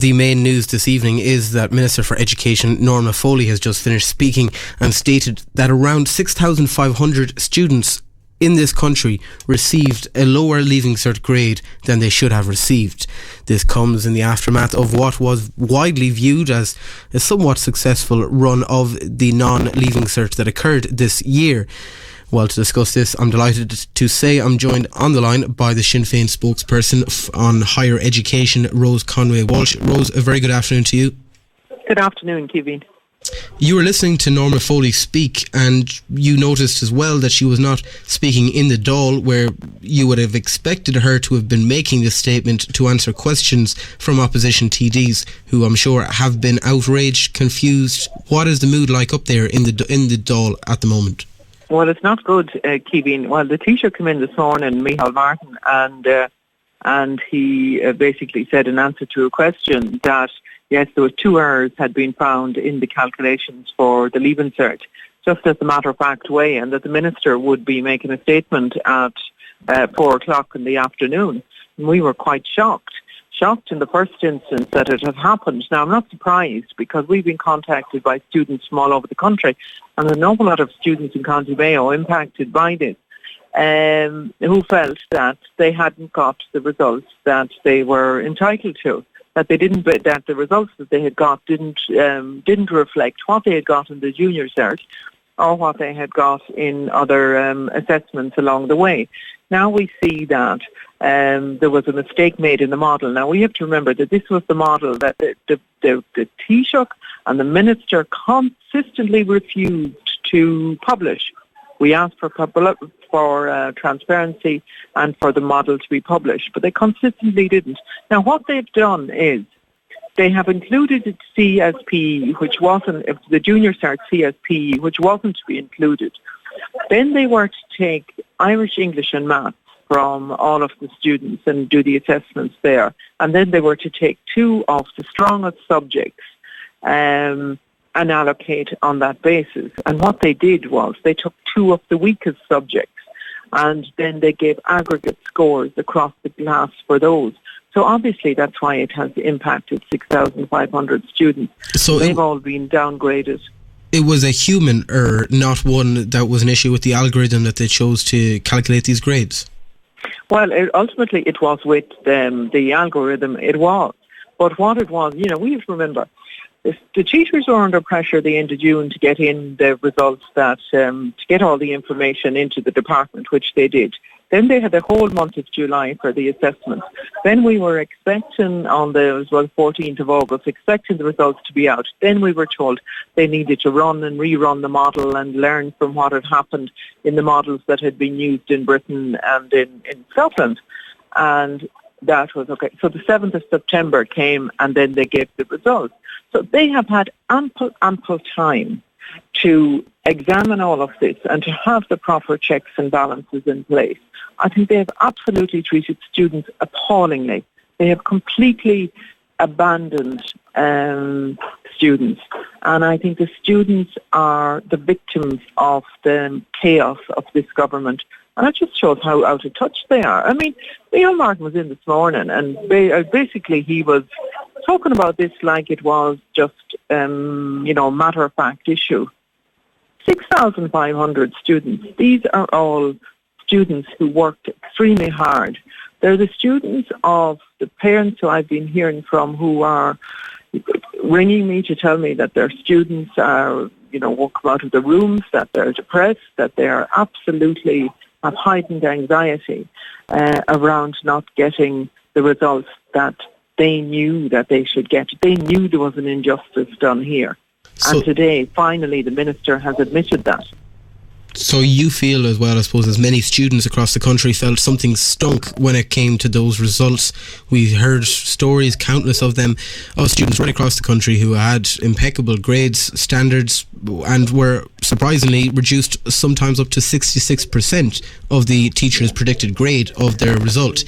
The main news this evening is that Minister for Education Norma Foley has just finished speaking and stated that around 6,500 students in this country received a lower Leaving Cert grade than they should have received. This comes in the aftermath of what was widely viewed as a somewhat successful run of the non-Leaving Cert that occurred this year. Well, to discuss this, I'm delighted to say I'm joined on the line by the Sinn Féin spokesperson on higher education, Rose Conway-Walsh. Rose, a very good afternoon to you. Good afternoon, Kevin. You were listening to Norma Foley speak, and you noticed as well that she was not speaking in the Dáil, where you would have expected her to have been making this statement to answer questions from opposition TDs, who I'm sure have been outraged, confused. What is the mood like up there in the Dáil at the moment? Well, it's not good, Kevin. Well, the Taoiseach came in this morning, Micheál Martin, and he basically said in answer to a question that, yes, there were 2 errors had been found in the calculations for the Leaving Cert, just as a matter-of-fact way, and that the Minister would be making a statement at 4 o'clock in the afternoon. And we were quite shocked in the first instance that it had happened. Now, I'm not surprised because we've been contacted by students from all over the country, and an awful lot of students in County Mayo impacted by this, who felt that they hadn't got the results that they were entitled to, that the results that they had got didn't reflect what they had got in the junior cert or what they had got in other assessments along the way. Now we see that there was a mistake made in the model. Now we have to remember that this was the model that the Taoiseach and the Minister consistently refused to publish. We asked for transparency and for the model to be published, but they consistently didn't. Now what they've done is they have included the CSP, which wasn't, the junior cert CSP, which wasn't to be included. Then they were to take Irish, English and Maths from all of the students and do the assessments there. And then they were to take 2 of the strongest subjects and allocate on that basis. And what they did was they took 2 of the weakest subjects and then they gave aggregate scores across the class for those. So obviously that's why it has impacted 6,500 students. So they've all been downgraded. It was a human error, not one that was an issue with the algorithm that they chose to calculate these grades. Well, ultimately it was with the algorithm, it was. But what it was, we have to remember, the teachers were under pressure at the end of June to get in the results to get all the information into the department, which they did. Then they had the whole month of July for the assessments. Then we were expecting on the 14th of August, expecting the results to be out. Then we were told they needed to run and rerun the model and learn from what had happened in the models that had been used in Britain and in Scotland. And that was okay. So the 7th of September came and then they gave the results. So they have had ample time to examine all of this and to have the proper checks and balances in place. I think they have absolutely treated students appallingly. They have completely abandoned students. And I think the students are the victims of the chaos of this government. And it just shows how out of touch they are. I mean, Micheál Martin was in this morning and basically he was talking about this like it was just, a matter-of-fact issue. 6,500 students. These are all students who worked extremely hard. They're the students of the parents who I've been hearing from who are ringing me to tell me that their students are, won't come out of the rooms, that they're depressed, that they are absolutely have heightened anxiety around not getting the results that they knew that they should get. They knew there was an injustice done here. And today, finally, the Minister has admitted that. So you feel as well, I suppose, as many students across the country felt something stunk when it came to those results. We heard stories, countless of them, of students right across the country who had impeccable grades, standards, and were surprisingly reduced sometimes up to 66% of the teacher's predicted grade of their result.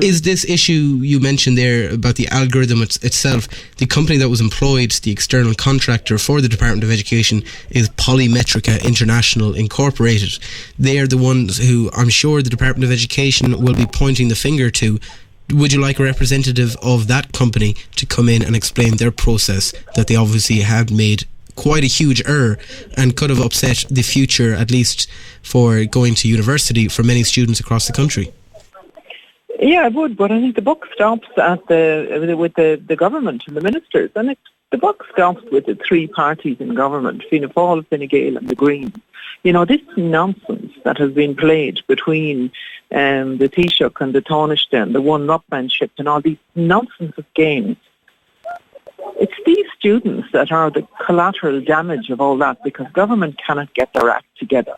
Is this issue you mentioned there about the algorithm itself, the company that was employed, the external contractor for the Department of Education is Polymetrica International Incorporated. They are the ones who I'm sure the Department of Education will be pointing the finger to would you like a representative of that company to come in and explain their process, that they obviously had made quite a huge error and could have upset the future, at least for going to university, for many students across the country? Yeah, I would, but I think the buck stops with the government and the ministers, and the buck stops with the three parties in government, Fianna Fáil, Fine Gael and the Greens. You know, this nonsense that has been played between the Taoiseach and the Taoiseach and the one-upmanship and all these nonsense of games, it's these students that are the collateral damage of all that, because government cannot get their act together.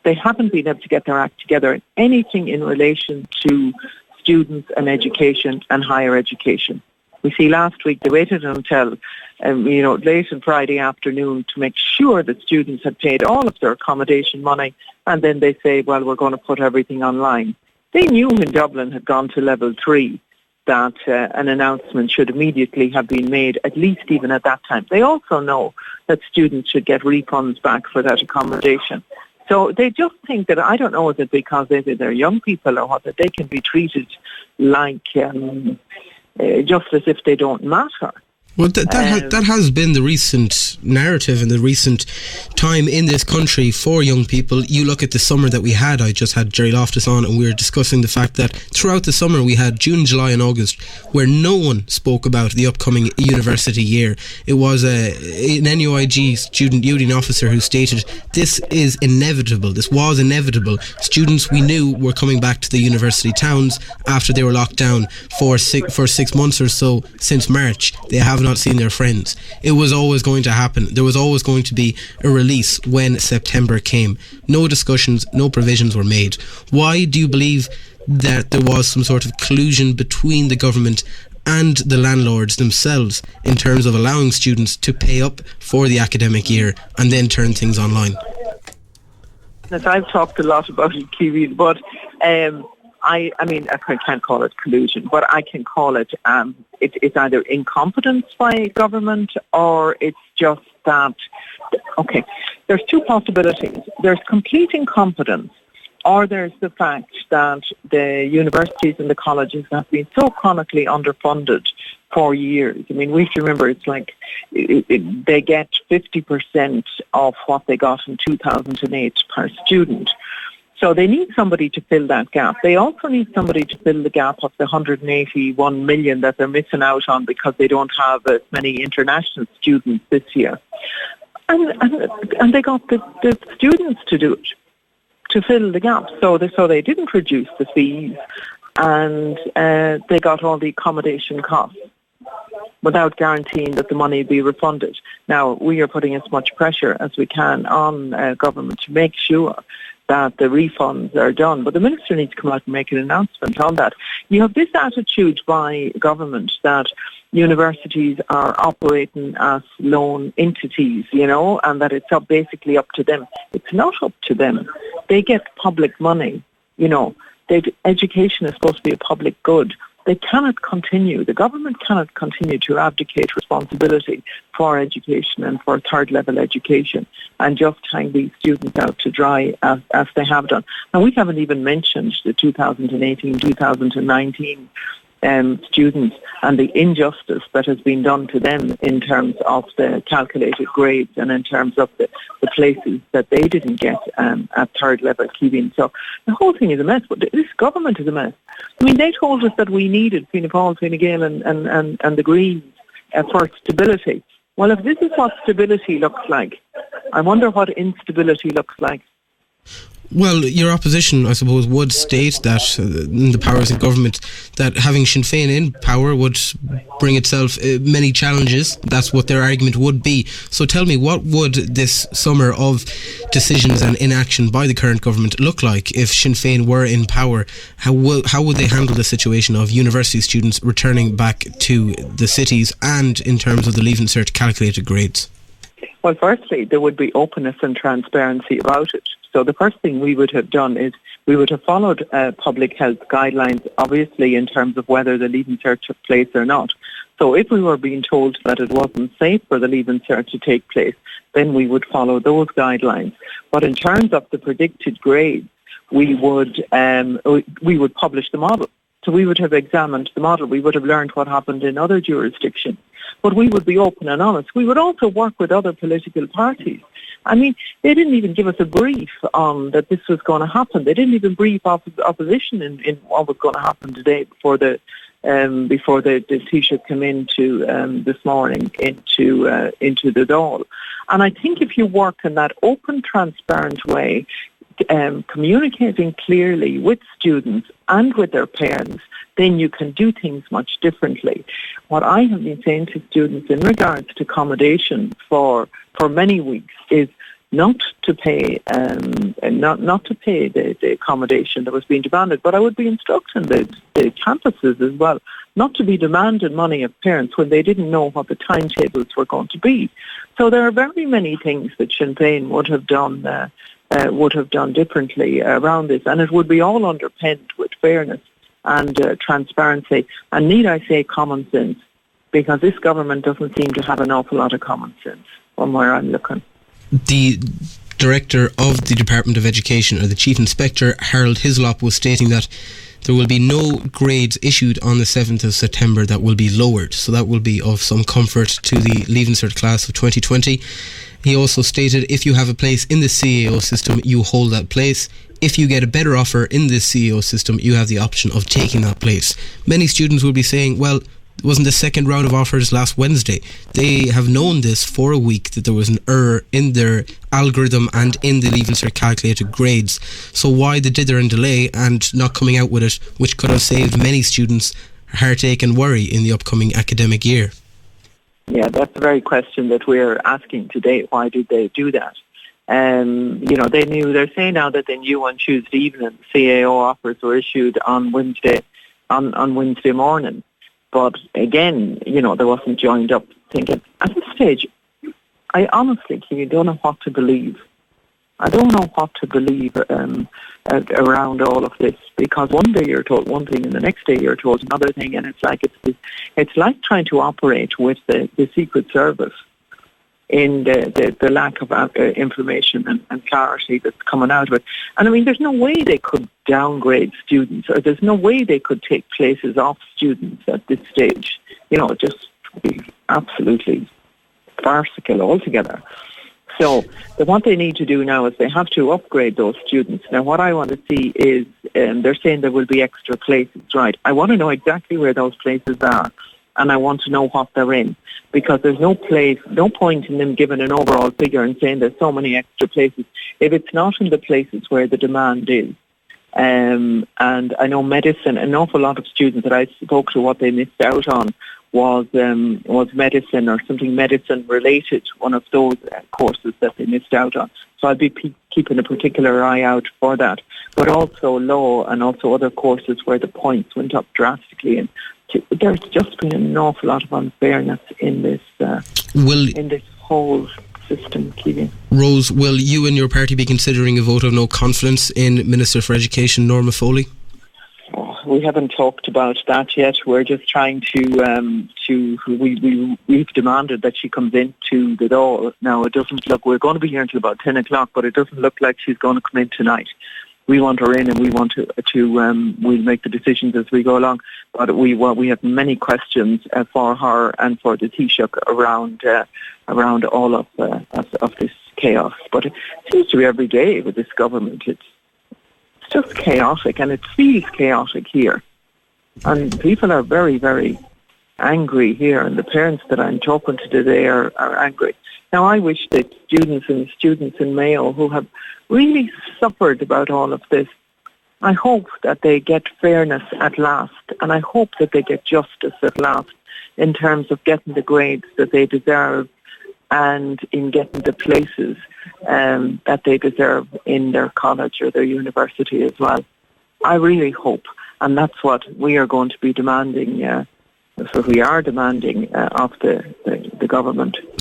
They haven't been able to get their act together in anything in relation to students and education and higher education. We see last week they waited until late on Friday afternoon to make sure that students had paid all of their accommodation money, and then they say, well, we're going to put everything online. They knew when Dublin had gone to level 3 that an announcement should immediately have been made, at least even at that time. They also know that students should get refunds back for that accommodation. So they just think that, I don't know, is it because they're young people or what, that they can be treated like just as if they don't matter. Well, that has been the recent narrative and the recent time in this country for young people. You look at the summer that we had. I just had Jerry Loftus on, and we were discussing the fact that throughout the summer we had June, July and August where no one spoke about the upcoming university year. It was an NUIG student union officer who stated this is inevitable. This was inevitable. Students we knew were coming back to the university towns after they were locked down for 6 months or so since March. They have not seen their friends. It was always going to happen. There was always going to be a release when September came. No discussions, no provisions were made. Why do you believe that there was some sort of collusion between the government and the landlords themselves in terms of allowing students to pay up for the academic year and then turn things online? Yes, I've talked a lot about it, Kiwi, but I mean, I can't call it collusion, but I can call it, it's either incompetence by government, or it's just that, okay, there's two possibilities. There's complete incompetence, or there's the fact that the universities and the colleges have been so chronically underfunded for years. I mean, we have to remember it's like they get 50% of what they got in 2008 per student. So they need somebody to fill that gap. They also need somebody to fill the gap of the 181 million that they're missing out on because they don't have as many international students this year. And they got the students to do it, to fill the gap. So they didn't reduce the fees, and they got all the accommodation costs without guaranteeing that the money be refunded. Now, we are putting as much pressure as we can on government to make sure that the refunds are done. But the minister needs to come out and make an announcement on that. You have this attitude by government that universities are operating as loan entities, and that it's basically up to them. It's not up to them. They get public money, Education is supposed to be a public good. They cannot continue, the government cannot continue to abdicate responsibility for education and for third level education and just hang these students out to dry as they have done. Now, we haven't even mentioned the 2018, 2019 students and the injustice that has been done to them in terms of the calculated grades and in terms of the places that they didn't get at third level Kevin. So the whole thing is a mess, but this government is a mess. I mean, they told us that we needed Fianna Fáil, Fine Gael and the Greens for stability. Well, if this is what stability looks like, I wonder what instability looks like. Well, your opposition, I suppose, would state that in the powers of government, that having Sinn Féin in power would bring itself many challenges. That's what their argument would be. So tell me, what would this summer of decisions and inaction by the current government look like if Sinn Féin were in power? How would they handle the situation of university students returning back to the cities, and in terms of the Leaving Cert calculated grades? Well, firstly, there would be openness and transparency about it. So the first thing we would have done is we would have followed public health guidelines, obviously, in terms of whether the Leaving Cert took place or not. So if we were being told that it wasn't safe for the Leaving Cert to take place, then we would follow those guidelines. But in terms of the predicted grades, we would publish the model So we would have examined the model. We would have learned what happened in other jurisdictions. But we would be open and honest. We would also work with other political parties. I mean, they didn't even give us a brief on that this was going to happen. They didn't even brief opposition in what was going to happen today before the Taoiseach came into this morning into the Dáil. And I think if you work in that open, transparent way, communicating clearly with students and with their parents, then you can do things much differently. What I have been saying to students in regards to accommodation for many weeks is not to pay the accommodation that was being demanded, but I would be instructing the campuses as well not to be demanding money of parents when they didn't know what the timetables were going to be. So there are very many things that Sinn Féin would have done differently around this, and it would be all underpinned with fairness and transparency, and need I say common sense, because this government doesn't seem to have an awful lot of common sense from where I'm looking. The Director of the Department of Education, or the Chief Inspector, Harold Hislop, was stating that there will be no grades issued on the 7th of September that will be lowered, so that will be of some comfort to the Leaving Cert class of 2020. He also stated, if you have a place in the CAO system, you hold that place. If you get a better offer in this CAO system, you have the option of taking that place. Many students will be saying, well, it wasn't the second round of offers last Wednesday. They have known this for a week, that there was an error in their algorithm and in the Leaving Cert calculated grades. So why the dither and delay and not coming out with it, which could have saved many students heartache and worry in the upcoming academic year? Yeah, that's the very question that we're asking today. Why did they do that? They knew. They're saying now that they knew on Tuesday evening CAO offers were issued on Wednesday morning. But again, they wasn't joined up thinking. At this stage, I honestly, don't know what to believe. I don't know what to believe around all of this, because one day you're told one thing and the next day you're told another thing, and it's like trying to operate with the Secret Service in the lack of information and clarity that's coming out of it. And I mean, there's no way they could downgrade students, or there's no way they could take places off students at this stage. Just be absolutely farcical altogether. So what they need to do now is they have to upgrade those students. Now, what I want to see is they're saying there will be extra places, right? I want to know exactly where those places are, and I want to know what they're in, because there's no point in them giving an overall figure and saying there's so many extra places if it's not in the places where the demand is. And I know medicine, an awful lot of students that I spoke to, what they missed out on was medicine or something medicine related, one of those courses that they missed out on. So I'll be keeping a particular eye out for that. But also law and also other courses where the points went up drastically. And there's just been an awful lot of unfairness in this whole system, Keegan. Rose, will you and your party be considering a vote of no confidence in Minister for Education, Norma Foley? We haven't talked about that yet. We're just trying we've demanded that she comes into the Dáil. Now, it doesn't look, we're going to be here until about 10 o'clock, but it doesn't look like she's going to come in tonight. We want her in, and we want we'll make the decisions as we go along. But we have many questions for her and for the Taoiseach around all of this chaos. But it seems to be every day with this government. It's just chaotic, and it feels chaotic here. And people are very, very angry here, and the parents that I'm talking to today are angry. Now, I wish that students in Mayo who have really suffered about all of this, I hope that they get fairness at last, and I hope that they get justice at last in terms of getting the grades that they deserve and in getting the places that they deserve in their college or their university as well. I really hope, and that's what we are going to be demanding. That's what we are demanding of the government.